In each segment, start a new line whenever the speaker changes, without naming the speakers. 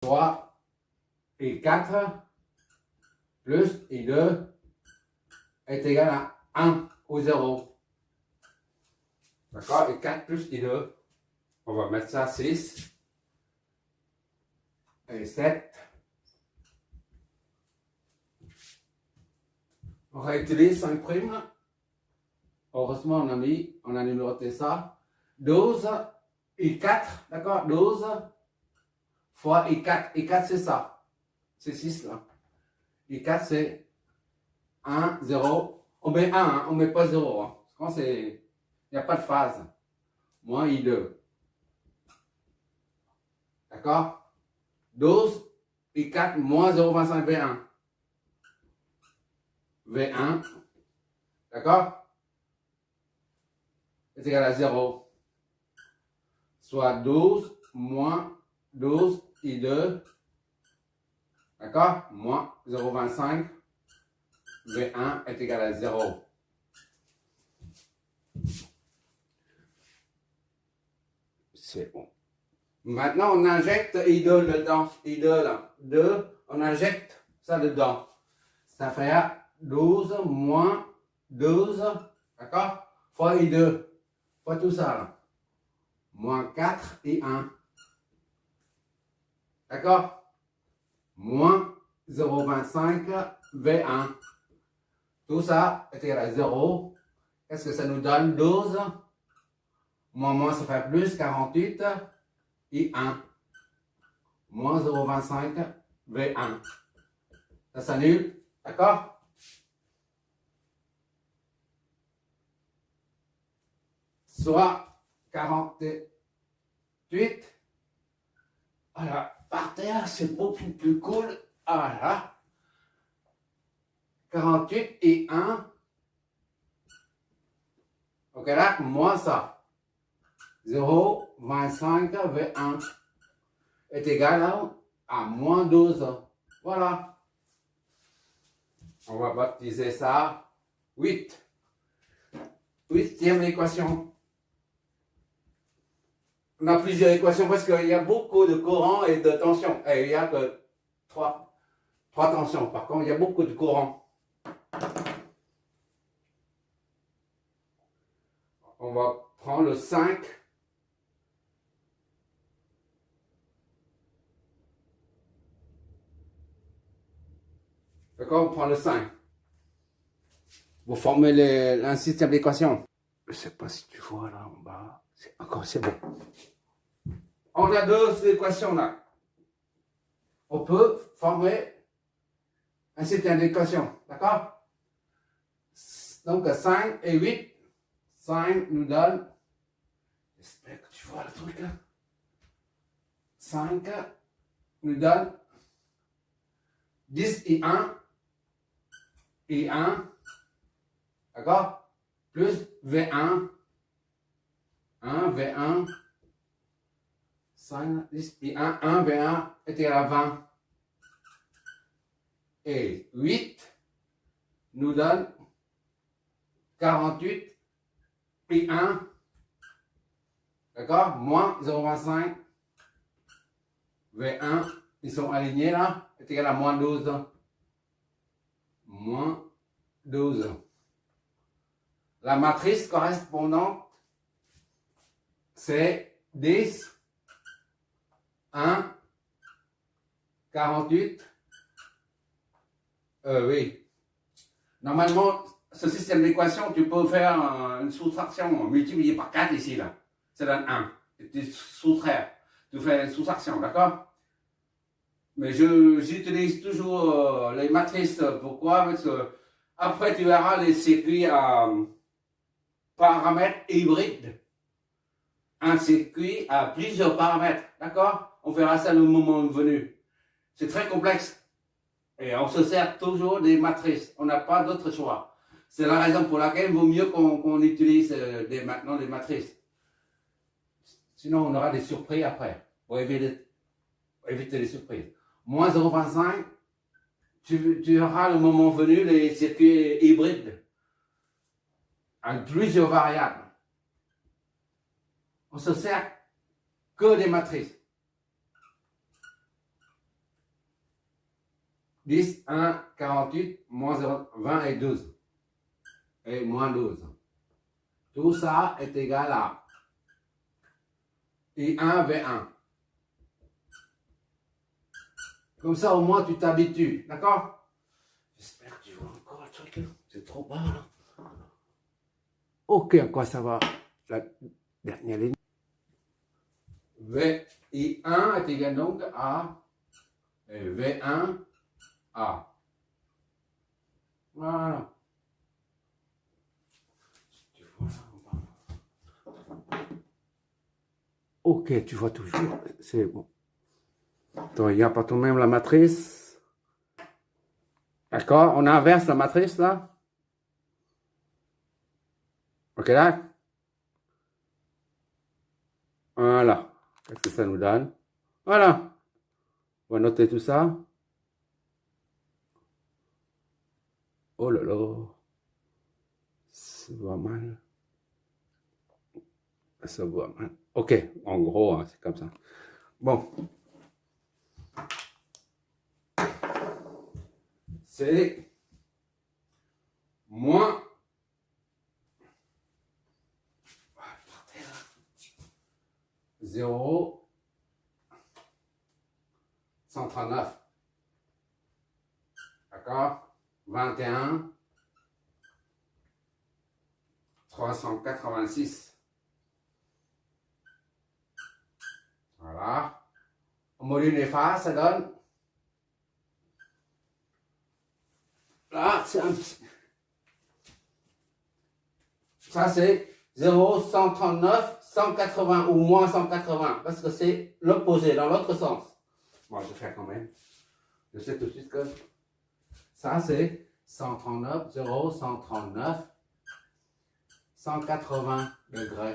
3 et 4 plus I2 est égal à 1 ou 0. D'accord? Et 4 plus I2, on va mettre ça 6 et 7. On réutilise 5 primes. Heureusement, on a numéroté ça. 12 et 4, d'accord? 12 fois I4. I4, c'est ça. C'est 6 là. I4, c'est 1, 0. On met 1, hein, on ne met pas 0. Hein. Quand c'est... Il n'y a pas de phase. Moins I2. D'accord? 12 I4 moins 0,25 V1. V1. D'accord? Est égal à 0. Soit 12 moins 12 I2. D'accord? Moins 0,25. V1 est égal à 0. C'est bon. Maintenant, on injecte I2 dedans. I2 là. 2, on injecte ça dedans. Ça fait 12 moins 12. D'accord? Fois I2. Fois tout ça là. Moins 4 et 1. D'accord? Moins 0,25 V1. Tout ça est égal à 0. Qu'est-ce que ça nous donne? 12. Moins, ça fait plus, 48. Et 1. Moins 0,25 V1. Ça s'annule. D'accord? Soit 48. Voilà. Par terre, c'est beaucoup plus cool. Voilà. 48 et 1. Ok, là, moins ça. 0,25 V1 est égal à moins 12. Voilà. On va baptiser ça 8. Huitième équation. On a plusieurs équations parce qu'il y a beaucoup de courant et de tension. Et il n'y a que 3 tensions. Par contre, il y a beaucoup de courant. On va prendre le 5. D'accord? On prend le 5. Vous formez un système d'équation. Je ne sais pas si tu vois là en bas. C'est bon. On a deux équations là. On peut former un système d'équation. D'accord? Donc 5 et 8. 5 nous donne. J'espère que tu vois le truc là. 5 nous donne 10 et 1. Et 1. D'accord? Plus V1. 1, V1. 5, 10 et 1. 1, V1 est égal à 20. Et 8 nous donne 48 et 1. D'accord? Moins 0,25. V1, ils sont alignés là, est égal à moins 12. Moins 12. La matrice correspondante, c'est 10, 1, 48. Oui. Normalement, ce système d'équation, tu peux faire une soustraction multipliée par 4 ici, là. Ça donne 1. Tu soustrais. Tu fais une soustraction, d'accord? Mais j'utilise toujours les matrices. Pourquoi? Parce que après, tu verras les circuits à paramètres hybrides. Un circuit à plusieurs paramètres, d'accord? On verra ça le moment venu. C'est très complexe. Et on se sert toujours des matrices. On n'a pas d'autre choix. C'est la raison pour laquelle il vaut mieux qu'on utilise maintenant des matrices. Sinon, on aura des surprises après. Pour éviter les surprises. Moins 0,25, tu auras le moment venu les circuits hybrides. Avec plusieurs variables. On se sert que des matrices. 10, 1, 48, moins 0, 20 et 12. Et moins 12. Tout ça est égal à I1, V1. Comme ça, au moins, tu t'habitues. D'accord? J'espère que tu vois encore le truc. C'est trop bas, là. Ok, à quoi ça va? La dernière ligne. VI1 est égal donc à V1 A. Voilà. Tu vois là. Ok, tu vois toujours. C'est bon. Attends, il n'y a pas tout de même la matrice. D'accord? On inverse la matrice là. Ok là? Voilà. Qu'est-ce que ça nous donne? Voilà. On va noter tout ça. Oh là là. Ça va mal. Ça va mal. Ok, en gros, hein, c'est comme ça. Bon. C'est moins 0, 139. D'accord? 21, 386. Voilà. On module les phases, ça donne. Là, c'est un petit. Ça, c'est 0, 139, 180 ou moins 180. Parce que c'est l'opposé, dans l'autre sens. Bon, je vais faire quand même. Je sais tout de suite que ça, c'est 139, 0, 139, 180 degrés.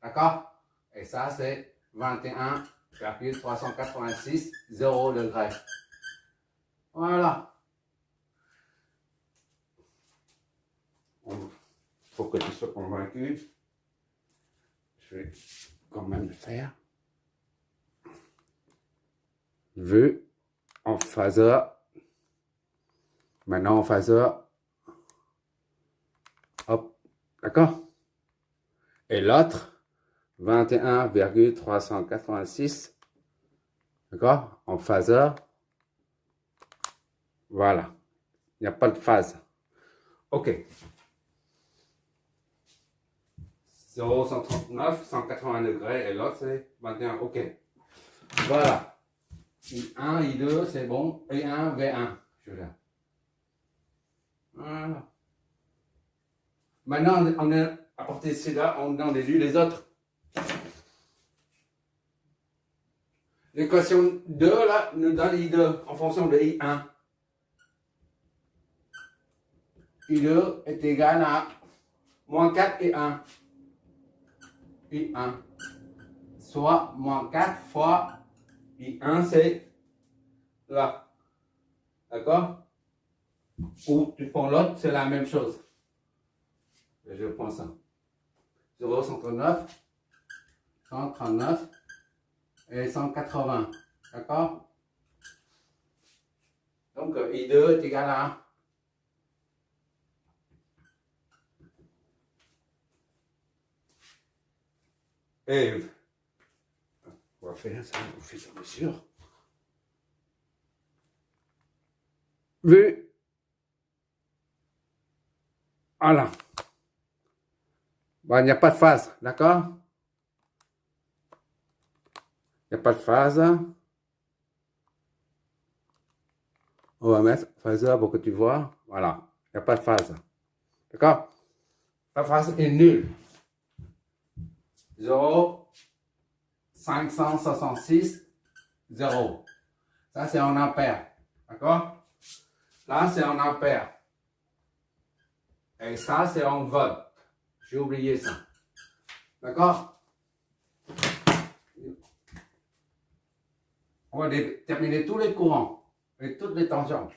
D'accord? Et ça, c'est 21,386, 0 degrés. Voilà. Pour que tu sois convaincu, je vais quand même le faire. Vu en phaseur. Maintenant en phaseur. Hop. D'accord? Et l'autre, 21,386. D'accord? En phaseur. Voilà. Il n'y a pas de phase. OK. 0, 139, 180 degrés et l'autre c'est 21. OK. Voilà. I1, I2, c'est bon. I1, V1. Je viens. Voilà. Maintenant, on a apporté cela, on déduit les autres. L'équation 2, là, nous donne I2 en fonction de I1. I2 est égal à moins 4 et 1. I1. Soit moins 4 fois I1, c'est là. D'accord? Ou tu prends l'autre, c'est la même chose. Je prends ça. 0, 139, 139 et 180. D'accord? Donc, I2 est égal à et on va faire ça au fur et à mesure. Vu. Voilà. Bon, il n'y a pas de phase, d'accord? Il n'y a pas de phase. On va mettre phaseur pour que tu vois. Voilà. Il n'y a pas de phase. D'accord? La phase est nulle. 0, 566, 0. Ça, c'est en ampères. D'accord? Là, c'est en ampères. Et ça, c'est en volts. J'ai oublié ça. D'accord? On va déterminer tous les courants et toutes les tensions.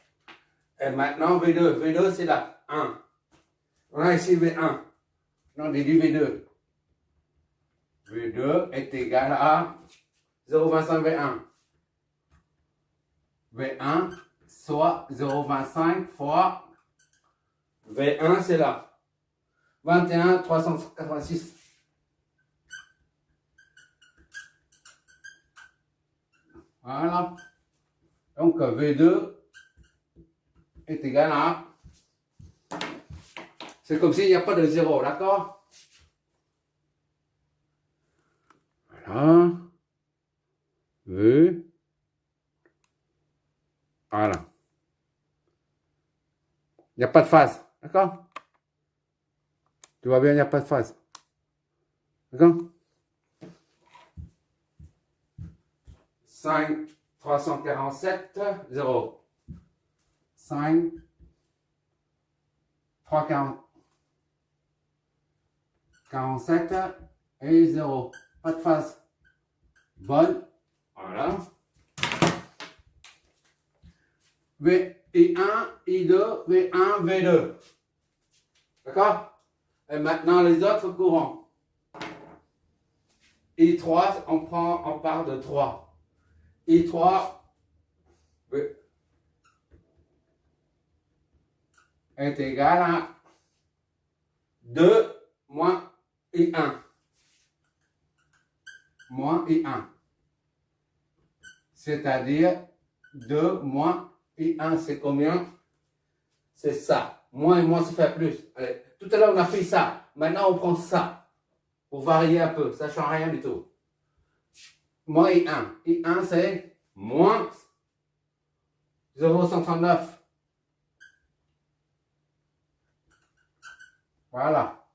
Et maintenant, V2. V2, c'est là. 1. On a ici V1. On déduit V2. V2 est égal à 0,25 V1. V1, soit 0,25 fois V1, c'est là. 21, 386. Voilà. Donc V2 est égal à... C'est comme s'il n'y a pas de 0, d'accord? Voilà. V. Voilà. Il n'y a pas de phase, d'accord? Tu vois bien, il n'y a pas de phase. D'accord? 5, 347, 0. 5, 347 et 0. Pas de phase. Bonne. Voilà. V, I1, I2, V1, V2. D'accord? Et maintenant les autres courants. I3, on part de 3. I3 est égal à 2 moins I1. Moins I1. C'est-à-dire 2 moins I1, c'est combien? C'est ça. Moins et moins, ça fait plus. Allez, tout à l'heure, on a fait ça. Maintenant, on prend ça. Pour varier un peu. Ça ne change rien du tout. Moins I1. I1, c'est moins 0,139. Voilà.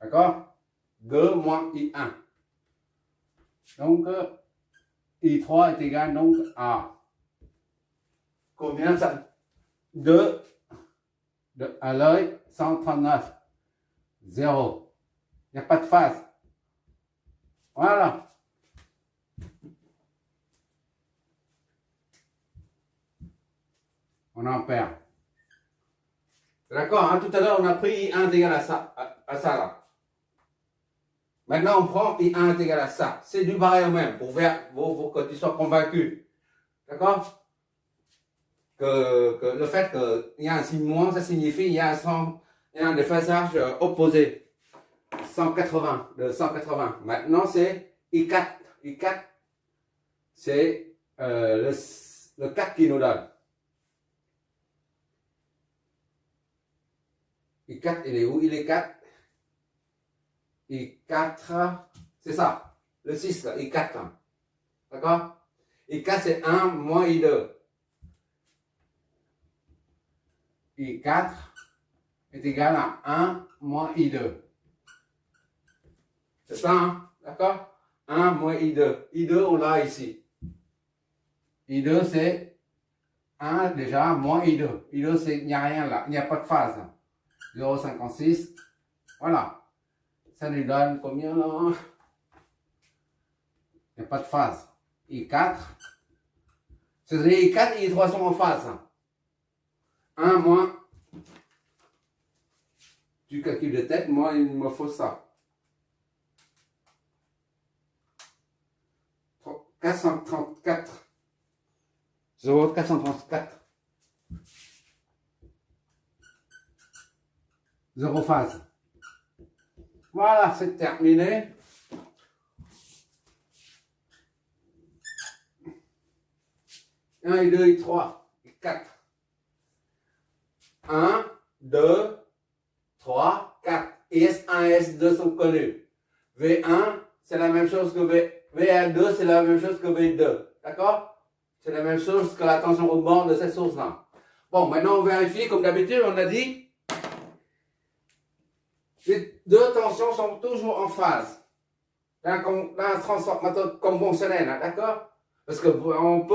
D'accord? 2 moins I1. Donc, I3 est égal donc à combien ça? 2 à l'œil, 139. 0. Il n'y a pas de phase. Voilà. On en perd. D'accord, hein? Tout à l'heure, on a pris I1 égal à ça, là. Maintenant, on prend I1 égal à ça. C'est du pareil au même, pour que tu sois convaincu. D'accord? Que le fait qu'il y a un signe moins, ça signifie qu'il y a un déphasage opposé. 180, de 180. Maintenant, c'est I4. I4, c'est le 4 qui nous donne. I4, il est où? Il est 4. I4, c'est ça. Le 6, là, I4. Là. D'accord? I4, c'est 1 moins I2. I4 est égal à 1 moins I2. C'est ça, hein? D'accord? 1 moins I2. I2, on l'a ici. I2, c'est 1 déjà moins I2. I2, c'est, il n'y a rien là. Il n'y a pas de phase. 0,56. Voilà. Ça nous donne combien là? Il n'y a pas de phase. I4. C'est-à-dire I4 et I3 sont en phase. 1 moins. Tu calcules de tête, moi il me faut ça. 434. 0,434. 0 phase. Voilà, c'est terminé. Un et 2 et 3 et 4. 1, 2, 3, 4. Et S1 et S2 sont connus. V1, c'est la même chose que V2, c'est la même chose que V2. D'accord? C'est la même chose que la tension au bord de cette source-là. Bon, maintenant on vérifie, comme d'habitude, on a dit, les deux tensions sont toujours en phase. Dans un transformateur conventionnel, d'accord? Parce qu'on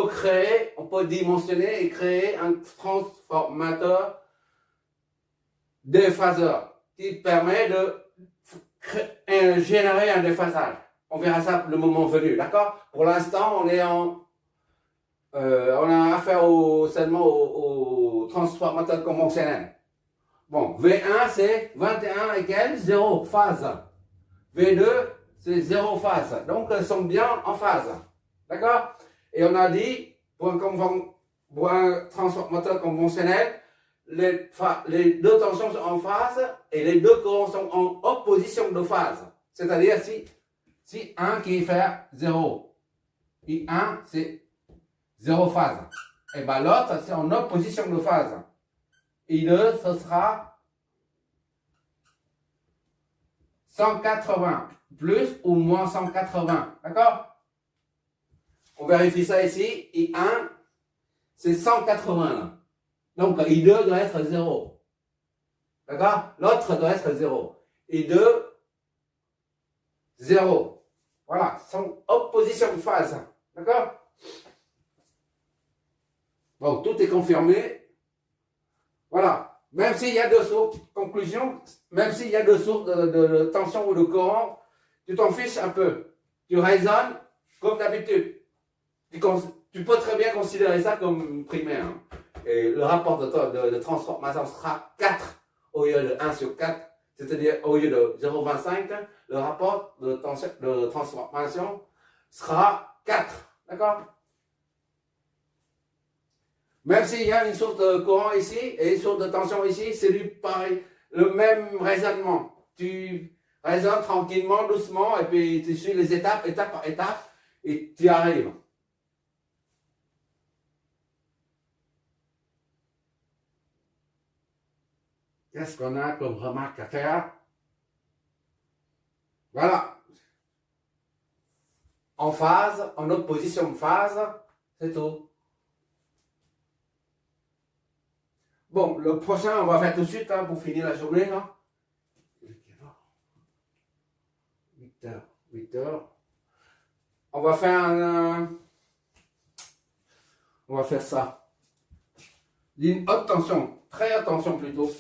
peut dimensionner et créer un transformateur déphaseur qui permet de générer un déphasage. On verra ça le moment venu, d'accord? Pour l'instant, on a affaire seulement au transformateur conventionnel. Bon, V1 c'est 21 égale 0 phase. V2 c'est 0 phase. Donc elles sont bien en phase. D'accord? Et on a dit, pour un pour un transformateur conventionnel, les deux tensions sont en phase et les deux courants sont en opposition de phase. C'est-à-dire si un qui fait 0 et 1 c'est 0 phase, et bien l'autre c'est en opposition de phase. I2 ce sera 180 plus ou moins 180, d'accord? On vérifie ça ici, I1 c'est 180 là. Donc I2 doit être 0. D'accord? L'autre doit être 0. I2, 0. Voilà, sont opposition de phase. D'accord? Bon, tout est confirmé. Voilà. Même s'il y a deux sources, conclusion, même s'il y a deux sources de tension ou de courant, tu t'en fiches un peu. Tu raisonnes comme d'habitude. Tu peux très bien considérer ça comme primaire. Hein. Et le rapport de transformation sera 4 au lieu de 1 sur 4, c'est-à-dire au lieu de 0,25, le rapport de transformation sera 4. D'accord? Même s'il y a une source de courant ici et une source de tension ici, c'est du pareil, le même raisonnement. Tu raisonnes tranquillement, doucement, et puis tu suis les étapes, étape par étape, et tu arrives. Qu'est-ce qu'on a comme remarque à faire? Voilà. En phase, en opposition de phase, c'est tout. Bon, le prochain, on va faire tout de suite hein, pour finir la journée. Hein. 8 heures. On va faire on va faire ça. Une haute tension, très haute tension plutôt.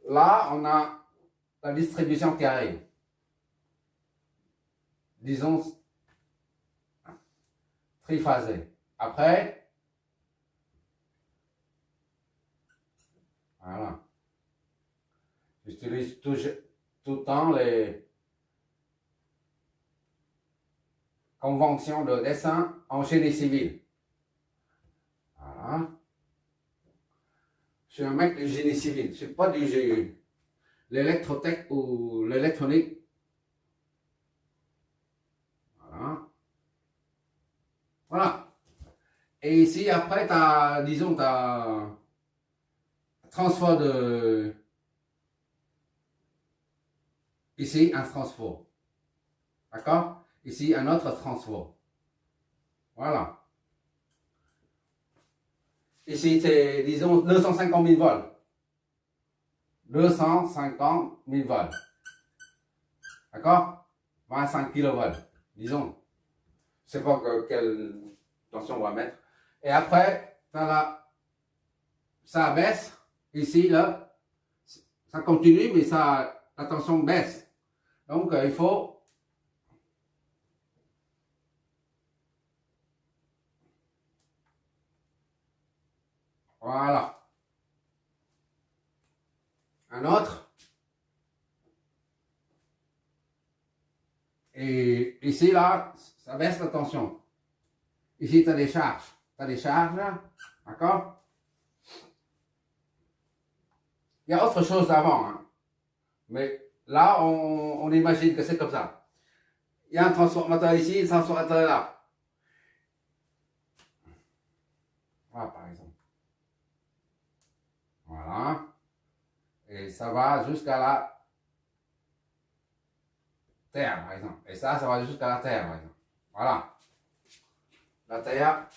Là, on a la distribution qui arrive. Disons triphasée. Après, voilà. J'utilise tout le temps les conventions de dessin en génie civil. Voilà. Je suis un mec de génie civil, je ne suis pas du GU. L'électrotech ou l'électronique. Voilà. Voilà. Et ici, après, tu as, disons, tu as transfert de... Ici, un transfert. D'accord? Ici, un autre transfert. Voilà. Ici, c'est, disons, 250 000 volts. 250 000 volts. D'accord? 25 kV, disons. Je ne sais pas quelle tension on va mettre. Et après, ça baisse. Ici, là, ça continue, mais la tension baisse. Donc, il faut... Voilà. Un autre. Et ici, là, ça baisse la tension. Ici, tu as des charges. Tu as des charges, d'accord? Il y a autre chose avant. Hein. Mais là, on imagine que c'est comme ça. Il y a un transformateur ici, un transformateur là. Voilà, par exemple. Voilà. Et ça va jusqu'à la Terre, par exemple. Et ça va jusqu'à la Terre, par exemple. Voilà. La Terre.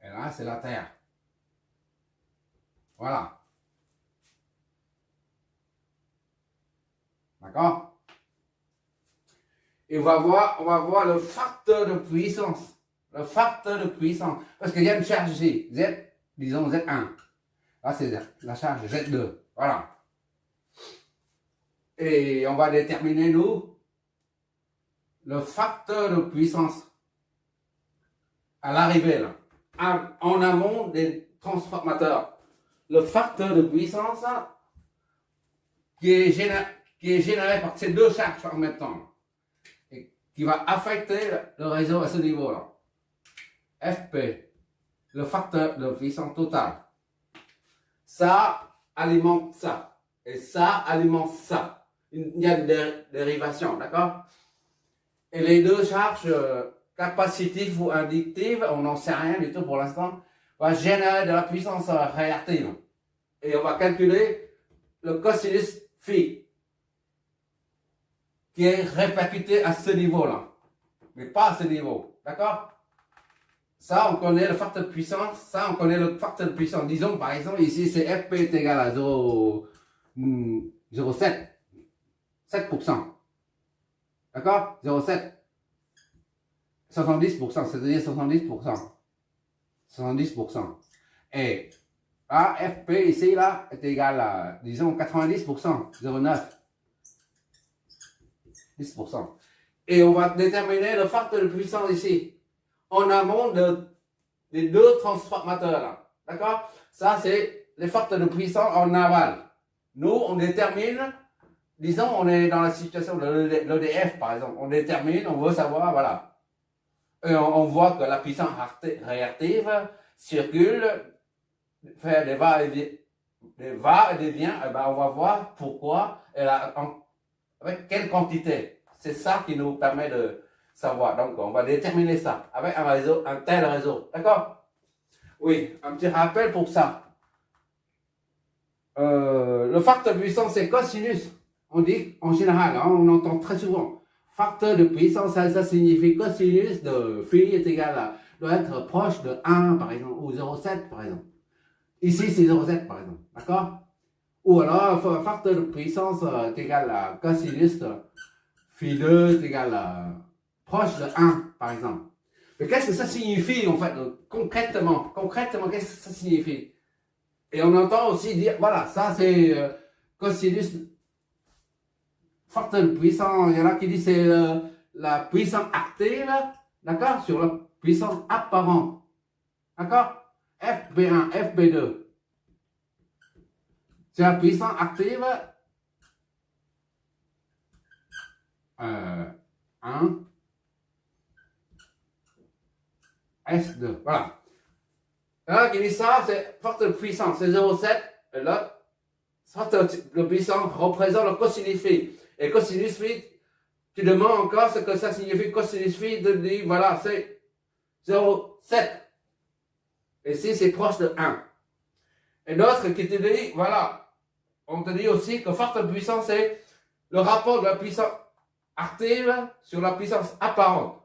Et là, c'est la Terre. Voilà. D'accord? Et on va voir le facteur de puissance. Le facteur de puissance. Parce qu'il y a une charge ici. Z, disons Z1. Là, c'est la charge Z2. Voilà. Et on va déterminer, nous, le facteur de puissance à l'arrivée, là, en amont des transformateurs. Le facteur de puissance qui est généré par ces deux charges en même temps et qui va affecter le réseau à ce niveau-là. FP, le facteur de puissance totale. Ça alimente ça. Et ça alimente ça. Il y a une dérivation, d'accord? Et les deux charges capacitives ou inductives, on n'en sait rien du tout pour l'instant, va générer de la puissance réactive. Et on va calculer le cosinus phi, qui est répercuté à ce niveau-là, mais pas à ce niveau, d'accord? Ça, on connaît le facteur de puissance, ça, on connaît le facteur de puissance. Disons, par exemple, ici, c'est FP est égal à 0,7, 7%, d'accord? 0,7, 70%, c'est-à-dire 70%, 70%. Et là, FP ici, là, est égal à, disons, 90%, 0,9, 10%. Et on va déterminer le facteur de puissance ici, en amont des deux transformateurs là. D'accord? Ça, c'est les facteurs de puissance en aval. Nous, on détermine, disons, on est dans la situation de l'EDF par exemple. On détermine, on veut savoir, voilà. Et on voit que la puissance réactive circule, fait des va et vient, et ben on va voir pourquoi, avec quelle quantité. C'est ça qui nous permet de savoir. Donc, on va déterminer ça avec un réseau, un tel réseau. D'accord? Oui, un petit rappel pour ça. Le facteur de puissance, c'est cosinus. On dit, en général, hein, on entend très souvent. Facteur de puissance, ça signifie cosinus de phi est égal à, doit être proche de 1, par exemple, ou 0,7, par exemple. Ici, c'est 0,7, par exemple. D'accord? Ou alors, facteur de puissance est égal à cosinus de phi 2 est égal à proche de 1, par exemple. Mais qu'est-ce que ça signifie, en fait, concrètement? Concrètement, qu'est-ce que ça signifie? Et on entend aussi dire, voilà, ça c'est cosinus, facteur de puissance. Il y en a qui disent c'est la puissance active, d'accord, sur la puissance apparente. D'accord? FB1, FB2. C'est la puissance active 1, S2. Voilà. Là, qui dit ça, c'est facteur de puissance, c'est 0,7. Et là, facteur de puissance représente le cosinus phi. Et cosinus phi, tu demandes encore ce que ça signifie cosinus phi, de dire, voilà, c'est 0,7. Et ici, c'est proche de 1. Et d'autres qui te disent, voilà, on te dit aussi que facteur de puissance, c'est le rapport de la puissance active sur la puissance apparente,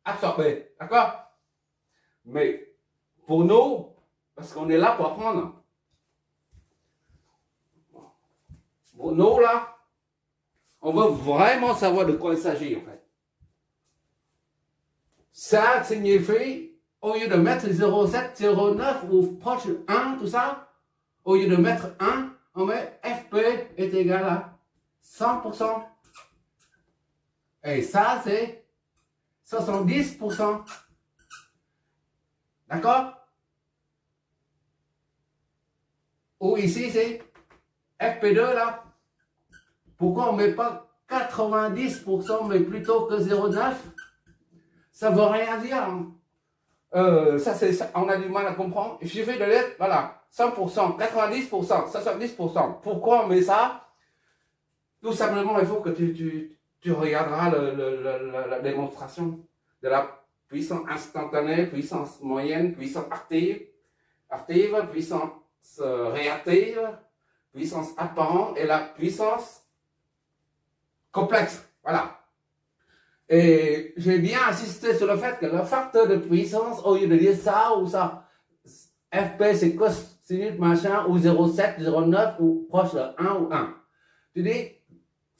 absorbée. D'accord? Mais pour nous, parce qu'on est là pour apprendre, pour nous là, on veut vraiment savoir de quoi il s'agit en fait. Ça signifie, au lieu de mettre 0,7, 0,9 ou proche de 1, tout ça, au lieu de mettre 1, on met FP est égal à 100%. Et ça, c'est 70%. D'accord? Ou ici, c'est FP2 là. Pourquoi on ne met pas 90%, mais plutôt que 0,9? Ça ne veut rien dire. Hein. On a du mal à comprendre. Il suffit de l'être, voilà, 100%, 90%, 70%. Pourquoi on met ça? Tout simplement, il faut que tu regarderas la démonstration de la puissance instantanée, puissance moyenne, puissance active, puissance réactive, puissance apparente et la puissance complexe. Voilà. Et j'ai bien insisté sur le fait que le facteur de puissance, au lieu de dire ça ou ça, FP c'est cosinus machin ou 0,7, 0,9 ou proche de 1 ou 1. Tu dis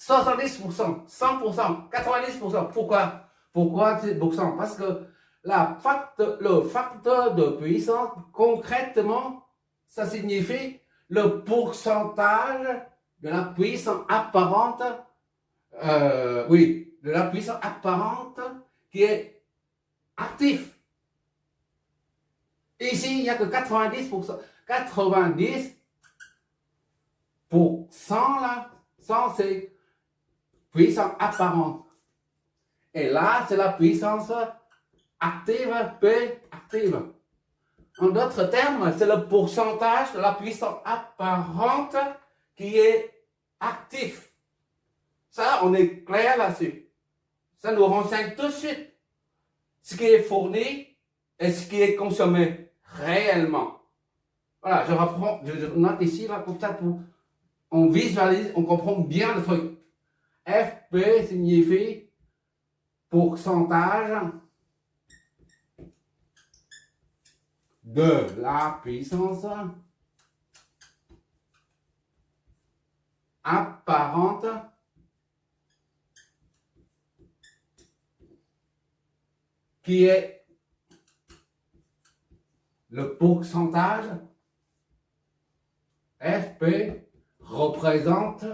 70%, 100%, 90%. Pourquoi? Pourquoi 10%? Parce que le facteur de puissance, concrètement, ça signifie le pourcentage de la puissance apparente, de la puissance apparente qui est active. Ici, il n'y a que 90%. 90% là, 100 c'est puissance apparente. Et là, c'est la puissance active, P active. En d'autres termes, c'est le pourcentage de la puissance apparente qui est actif. Ça, on est clair là-dessus. Ça nous renseigne tout de suite ce qui est fourni et ce qui est consommé réellement. Voilà, je reprends, je note ici, là, comme ça, pour, on visualise, on comprend bien le truc. FP signifie pourcentage de la puissance apparente qui est le pourcentage. FP représente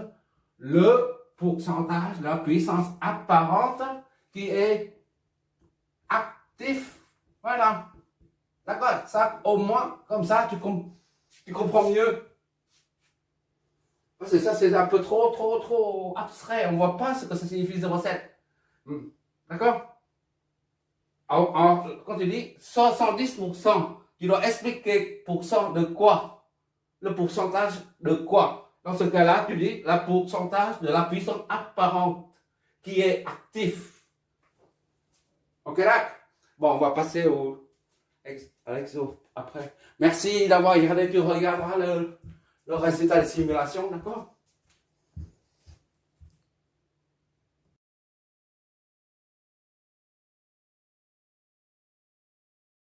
le pourcentage de la puissance apparente qui est actif. Voilà. D'accord? Ça, au moins, comme ça, tu comprends mieux. Parce que ça, c'est un peu trop abstrait. On ne voit pas ce que ça signifie 0,7. D'accord? Quand tu dis 70%, tu dois expliquer pourcent de quoi? Le pourcentage de quoi? Dans ce cas-là, tu dis le pourcentage de la puissance apparente qui est actif. Ok là? Bon, on va passer à l'exo après. Merci d'avoir regardé. Tu regarderas le résultat de simulation, d'accord?